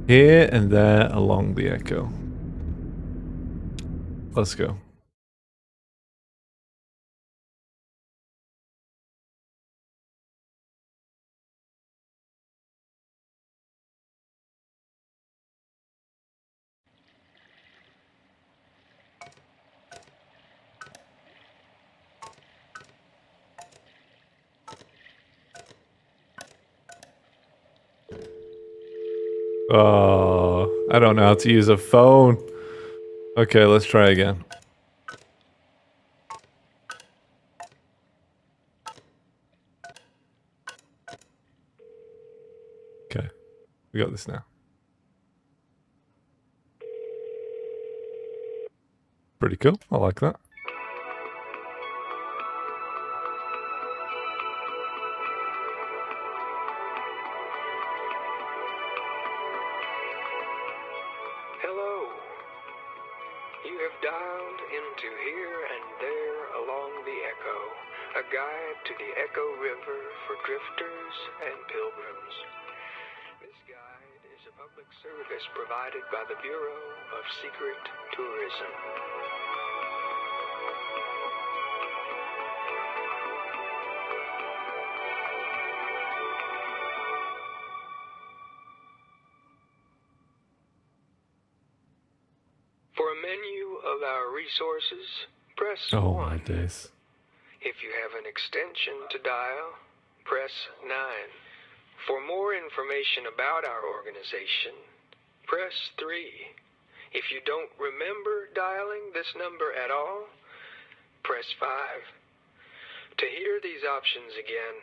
Here and there along the echo. Let's go. Oh, I don't know how to use a phone. Okay, let's try again. Okay, we got this now. Pretty cool. I like that. Hello. You have dialed into Here and There Along the Echo, a guide to the Echo River for drifters and pilgrims. This guide is a public service provided by the Bureau of Secret Tourism. For a menu of our resources, press 1. Oh my days. If you have an extension to dial, press 9. For more information about our organization, press 3. If you don't remember dialing this number at all, press 5. To hear these options again,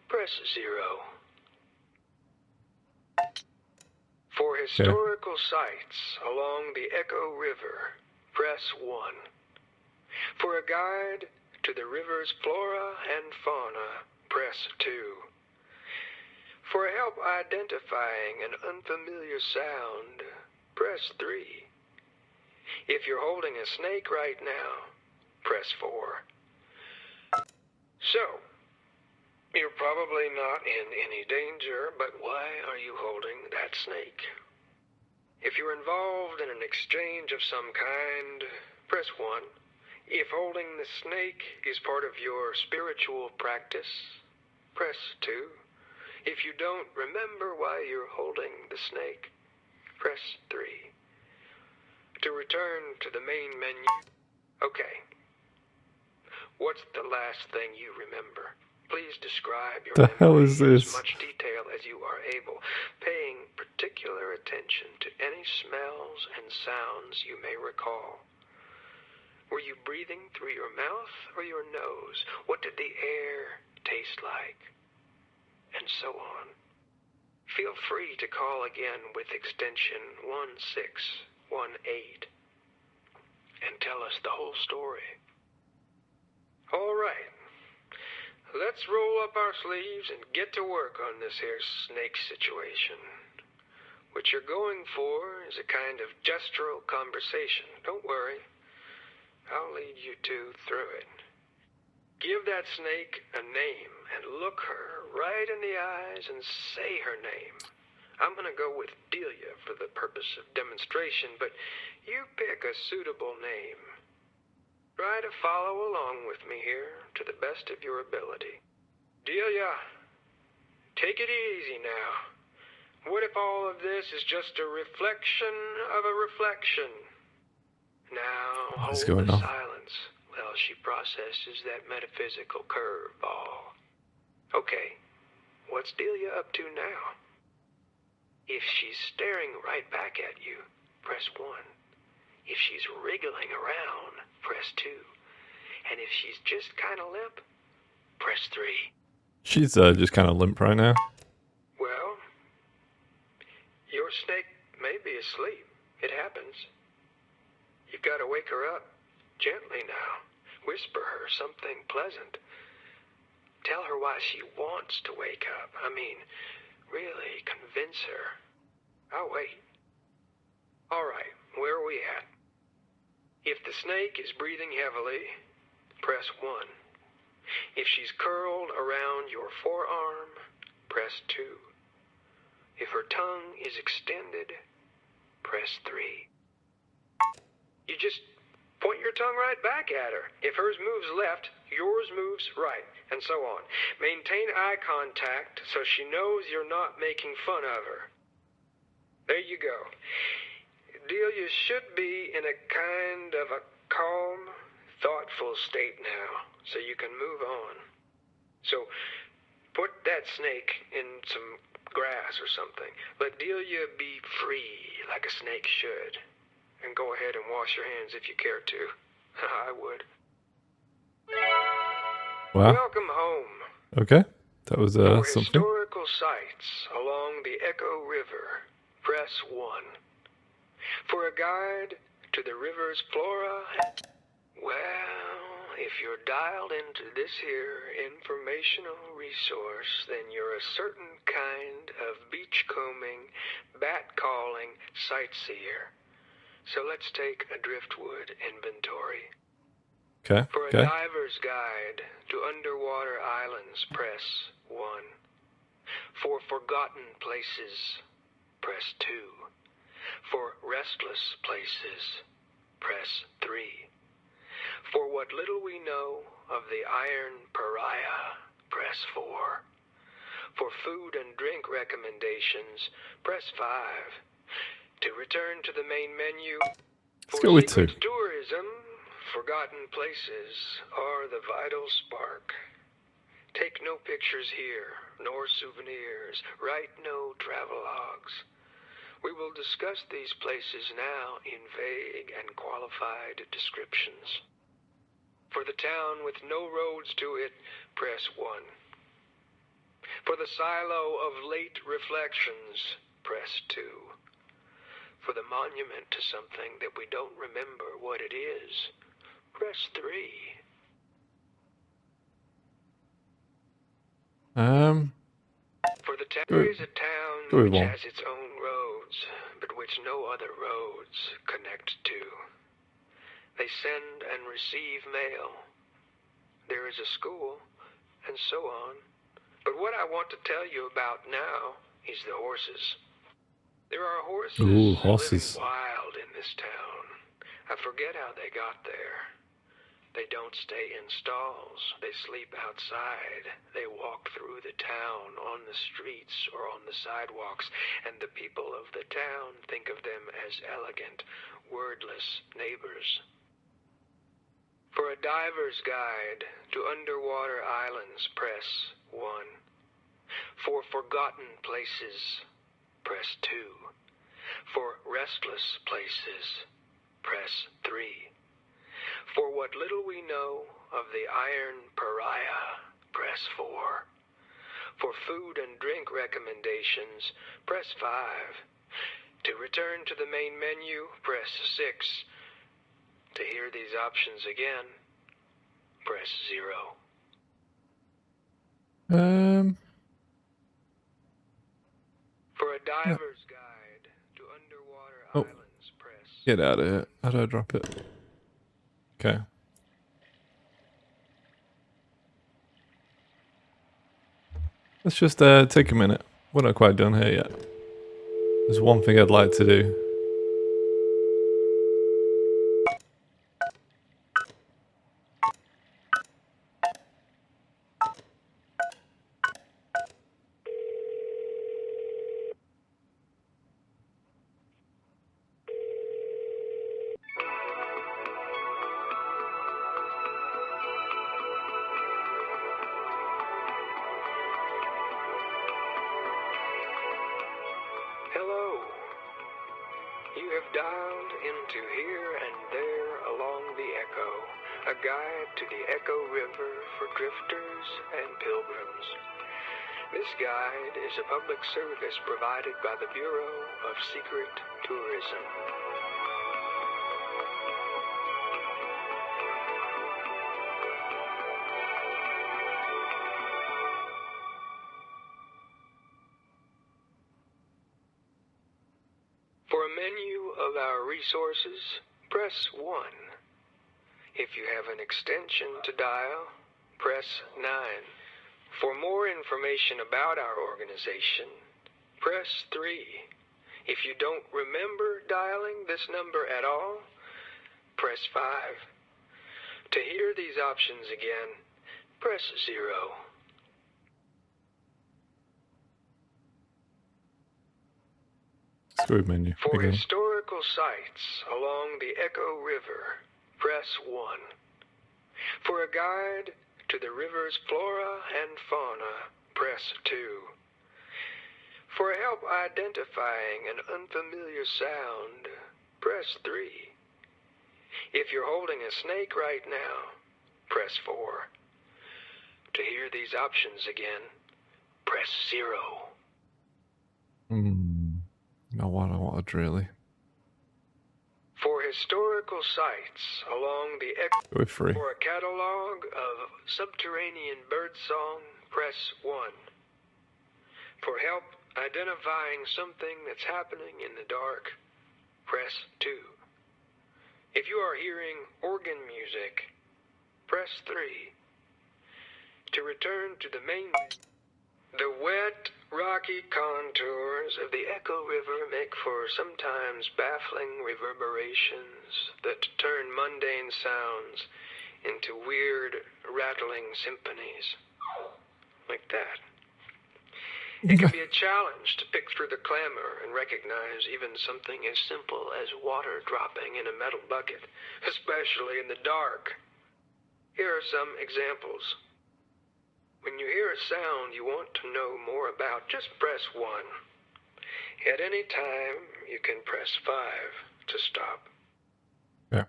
press 0. For historical sites along the Echo River, press 1. For a guide to the river's flora and fauna, press 2. For help identifying an unfamiliar sound, press 3. If you're holding a snake right now, press 4. So, you're probably not in any danger, but why are you holding that snake? If you're involved in an exchange of some kind, press 1. If holding the snake is part of your spiritual practice, press 2. If you don't remember why you're holding the snake, press 3. To return to the main menu, okay. What's the last thing you remember? Please describe your The hell memory is in as this? much detail as you are able, paying particular attention to any smells and sounds you may recall. Were you breathing through your mouth or your nose? What did the air taste like? And so on. Feel free to call again with extension 1618 and tell us the whole story. All right. Let's roll up our sleeves and get to work on this here snake situation. What you're going for is a kind of gestural conversation. Don't worry. I'll lead you two through it. Give that snake a name and look her right in the eyes and say her name. I'm going to go with Delia for the purpose of demonstration, but you pick a suitable name. Try to follow along with me here to the best of your ability. Delia, take it easy now. What if all of this is just a reflection of a reflection? Now, What is hold going the on? silence while she processes that metaphysical curveball. Okay, what's Delia up to now? If she's staring right back at you, press 1. If she's wriggling around, press 2. And if she's just kind of limp, press 3. She's just kind of limp right now. Well, your snake may be asleep. It happens. You've got to wake her up gently now. Whisper her something pleasant. Tell her why she wants to wake up. I mean, really convince her. I'll wait. All right, where are we at? If the snake is breathing heavily, press 1. If she's curled around your forearm, press 2. If her tongue is extended, press 3. You just point your tongue right back at her. If hers moves left, yours moves right, and so on. Maintain eye contact so she knows you're not making fun of her. There you go. Delia should be in a kind of a calm, thoughtful state now, so you can move on. So, put that snake in some grass or something. Let Delia be free, like a snake should. And go ahead and wash your hands if you care to. I would. Wow. Welcome home. Okay. That was For something. historical sites along the Echo River, press 1. For a guide to the river's flora, well, if you're dialed into this here informational resource, then you're a certain kind of beachcombing, bat-calling sightseer. So let's take a driftwood inventory. Okay. For a Okay. diver's guide to underwater islands, press 1. For forgotten places, press 2. For restless places, press 3. For what little we know of the Iron Pariah, press 4. For food and drink recommendations, press 5. To return to the main menu, Let's go with 2. secret tourism, forgotten places are the vital spark. Take no pictures here, nor souvenirs. Write no travelogues. We will discuss these places now in vague and qualified descriptions. For the town with no roads to it, press 1. For the silo of late reflections, press 2. For the monument to something that we don't remember what it is, press 3. For the town, there is a town which has its own roads, but which no other roads connect to. They send and receive mail. There is a school, and so on. But what I want to tell you about now is the horses. There are horses, Ooh, horses. living wild in this town. I forget how they got there. They don't stay in stalls. They sleep outside. They walk through the town, on the streets, or on the sidewalks, and the people of the town think of them as elegant, wordless neighbors. For a diver's guide to underwater islands, press 1. For forgotten places, press 2. For restless places, press 3. For what little we know of the Iron Pariah, press 4. For food and drink recommendations, press 5. To return to the main menu, press 6. To hear these options again, press 0. For a diver's guide to underwater islands, press... Get out of here. How do I drop it? Okay. Let's just take a minute. We're not quite done here yet. There's one thing I'd like to do. Hello. You have dialed into Here and There Along the Echo, a guide to the Echo River for drifters and pilgrims. This guide is a public service provided by the Bureau of Secret Tourism. For a menu of our resources, press 1. If you have an extension to dial, press 9. For more information about our organization, press 3. If you don't remember dialing this number at all, press 5. To hear these options again, press 0. Screwed menu For again. historical sites along the Echo River, press 1. For a guide to the river's flora and fauna, press 2. For help identifying an unfamiliar sound, press 3. If you're holding a snake right now, press 4. To hear these options again, press 0. No, what I wanted really. For historical sites along the Go with 3. For a catalog of subterranean birdsong, press 1. For help identifying something that's happening in the dark, press 2. If you are hearing organ music, press 3. To return to the main... The wet, rocky contours of the Echo River make for sometimes baffling reverberations that turn mundane sounds into weird, rattling symphonies. Like that. It can be a challenge to pick through the clamor and recognize even something as simple as water dropping in a metal bucket, especially in the dark. Here are some examples. When you hear a sound you want to know more about, just press 1. At any time, you can press 5 to stop. Yeah.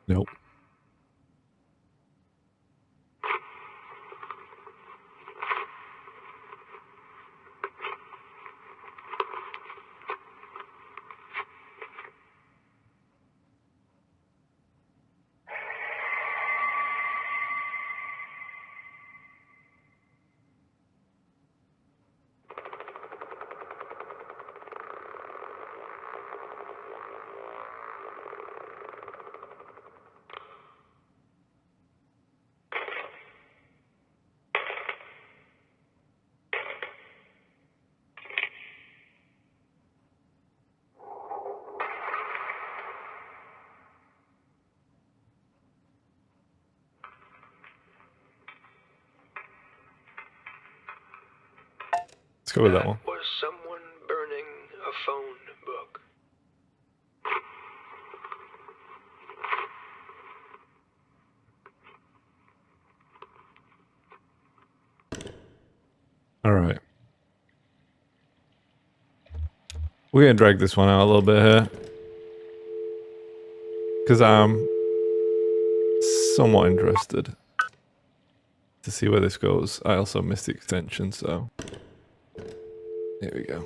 Nope. Let's go with that one. Was someone burning a phone book? All right. We're going to drag this one out a little bit here. Because I'm somewhat interested to see where this goes. I also missed the extension, so... Here we go.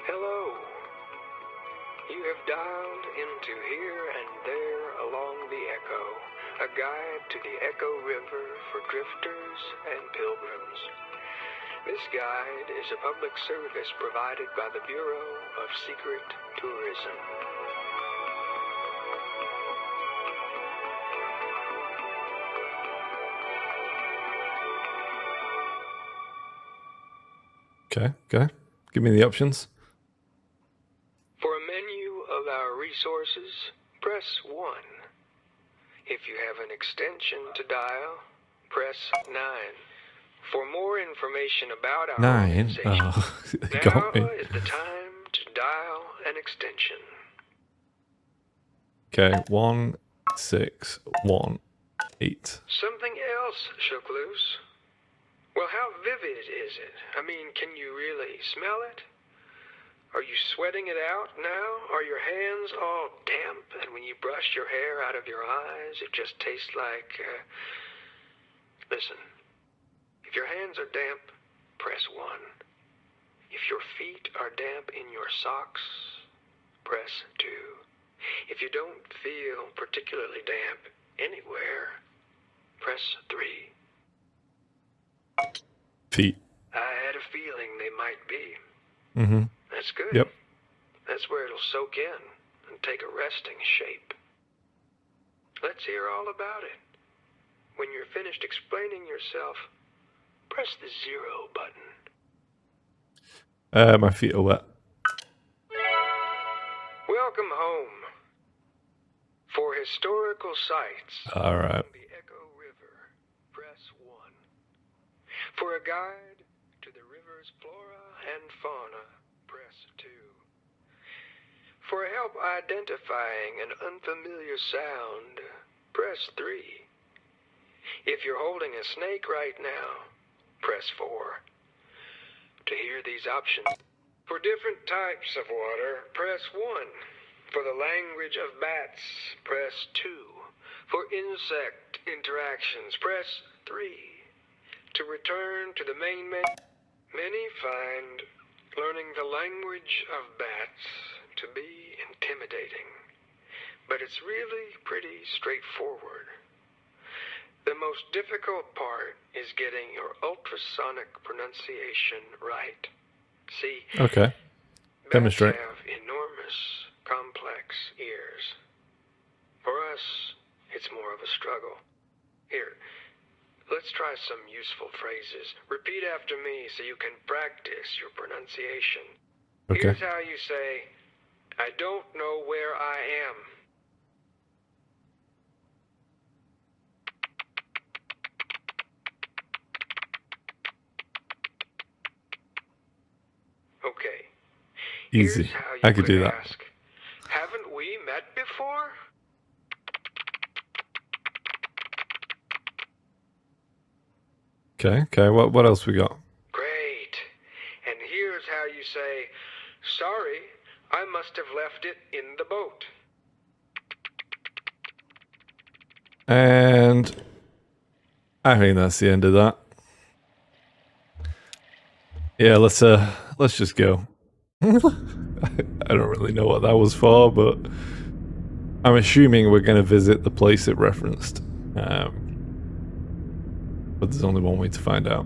Hello. You have dialed into Here and There Along the Echo, a guide to the Echo River for drifters and pilgrims. This guide is a public service provided by the Bureau of Secret Tourism. Okay. Give me the options. For a menu of our resources, press 1. If you have an extension to dial, press 9. For more information about our 9? organization, Oh, now got me. is the time to dial an extension. Okay, 1618. Something else shook loose. Well, how vivid is it? I mean, can you really smell it? Are you sweating it out now? Are your hands all damp, and when you brush your hair out of your eyes, it just tastes like... Listen, if your hands are damp, press 1. If your feet are damp in your socks, press 2. If you don't feel particularly damp anywhere, press 3. Feet. I had a feeling they might be. Mm-hmm. That's good. Yep. That's where it'll soak in and take a resting shape. Let's hear all about it. When you're finished explaining yourself, press the 0 button. My feet are wet. Welcome home. For historical sites All right. along the Echo River, press 1. For a guide to the river's flora and fauna, press 2. For help identifying an unfamiliar sound, press 3. If you're holding a snake right now, press 4. To hear these options, for different types of water, press 1. For the language of bats, press 2. For insect interactions, press 3. To return to the main menu, many find learning the language of bats to be intimidating, but it's really pretty straightforward. The most difficult part is getting your ultrasonic pronunciation right. See, Okay. Demonstrate. bats have enormous, complex ears. For us, it's more of a struggle. Here, let's try some useful phrases. Repeat after me so you can practice your pronunciation. Okay. Here's how you say, I don't know where I am. Okay. Easy. Here's how you I could do that. ask, haven't we met before? Okay. Okay. What else we got? Great. And here's how you say, sorry, I must have left it in the boat. And I think that's the end of that. Yeah, let's just go. I don't really know what that was for, but I'm assuming we're going to visit the place it referenced. But there's only one way to find out.